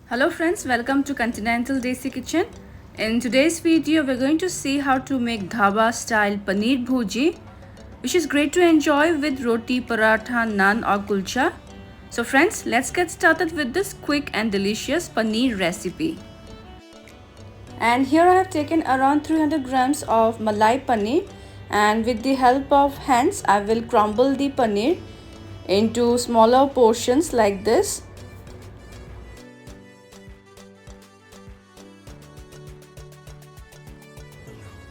Hello friends, welcome to Continental Desi Kitchen. In today's video, we're going to see how to make Dhaba style Paneer Bhurji, which is great to enjoy with roti, paratha, naan or kulcha. So friends, let's get started with this quick and delicious paneer recipe. And here I have taken around 300 grams of Malai paneer, and with the help of hands, I will crumble the paneer into smaller portions like this.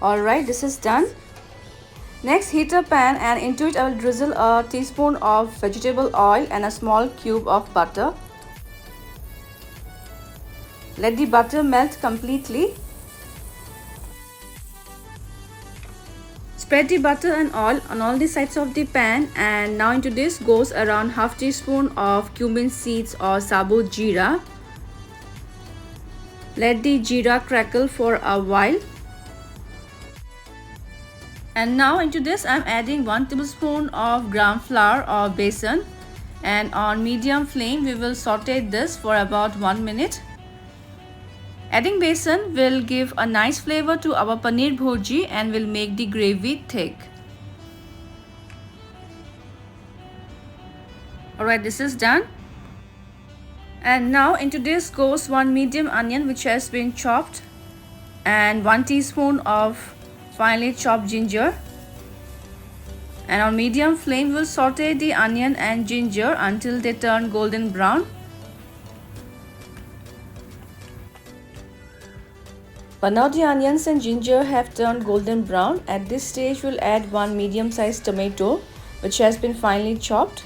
Alright, this is done. Next, heat a pan and into it I will drizzle a teaspoon of vegetable oil and a small cube of butter. Let the butter melt completely. Spread the butter and oil on all the sides of the pan, and now into this goes around half teaspoon of cumin seeds or sabut zeera. Let the zeera crackle for a while. And now into this I am adding 1 tablespoon of gram flour or besan, and on medium flame we will saute this for about 1 minute. Adding besan will give a nice flavor to our paneer bhurji and will make the gravy thick. Alright, this is done. And now into this goes 1 medium onion which has been chopped and 1 teaspoon of finely chopped ginger, and on medium flame we'll saute the onion and ginger until they turn golden brown. But now the onions and ginger have turned golden brown. At this stage we'll add 1 medium-sized tomato which has been finely chopped.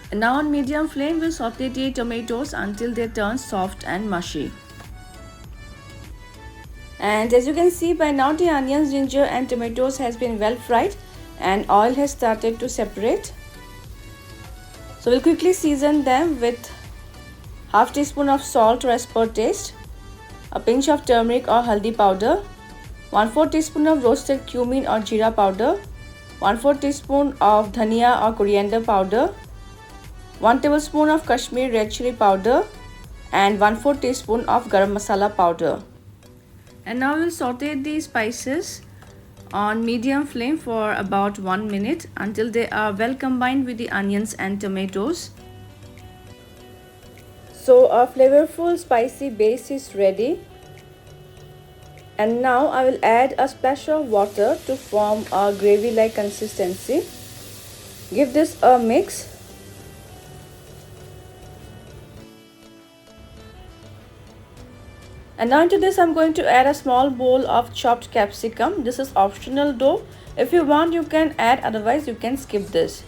And now on medium flame we'll saute the tomatoes until they turn soft and mushy. And as you can see, by now the onions, ginger and tomatoes has been well fried and oil has started to separate. So we'll quickly season them with half teaspoon of salt as per taste, a pinch of turmeric or haldi powder, 1/4 teaspoon of roasted cumin or jeera powder, 1/4 teaspoon of Dhaniya or coriander powder, 1 tablespoon of Kashmiri red chilli powder, and 1/4 teaspoon of Garam masala powder. And now we'll saute these spices on medium flame for about 1 minute until they are well combined with the onions and tomatoes. So our flavorful spicy base is ready. And now I will add a splash of water to form a gravy-like consistency. Give this a mix. And now into this I'm going to add a small bowl of chopped capsicum. This is optional though. If you want you can add, otherwise you can skip this.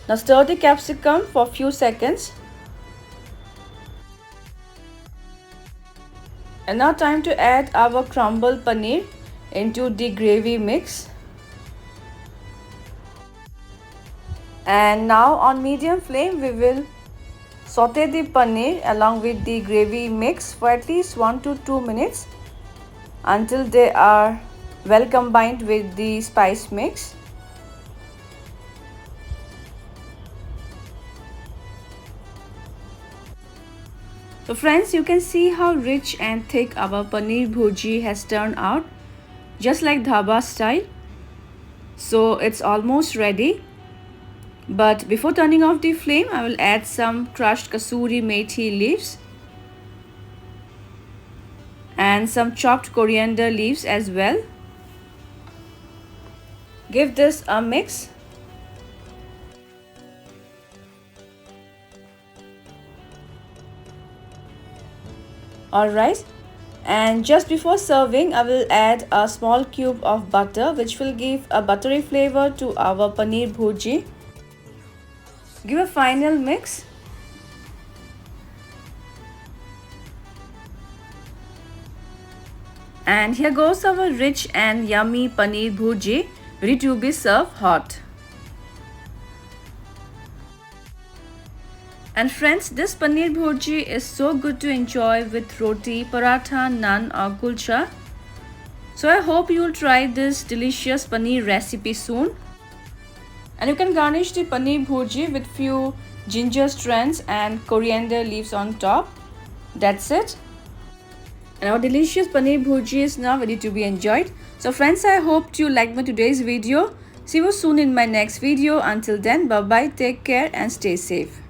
Now stir the capsicum for a few seconds. And now time to add our crumble paneer into the gravy mix. And now on medium flame we will saute the paneer along with the gravy mix for at least 1 to 2 minutes until they are well combined with the spice mix. So friends, you can see how rich and thick our paneer bhurji has turned out, just like dhaba style. So it's almost ready. But before turning off the flame, I will add some crushed kasoori methi leaves and some chopped coriander leaves as well. Give this a mix. Alright, and just before serving, I will add a small cube of butter which will give a buttery flavor to our paneer bhurji. Give a final mix. And here goes our rich and yummy paneer bhurji, ready to be served hot. And friends, this paneer bhurji is so good to enjoy with roti, paratha, naan or kulcha. So I hope you will try this delicious paneer recipe soon. And you can garnish the paneer bhurji with few ginger strands and coriander leaves on top. That's it. And our delicious Paneer Bhurji is now ready to be enjoyed. So friends, I hope you liked my today's video. See you soon in my next video. Until then, bye bye, take care and stay safe.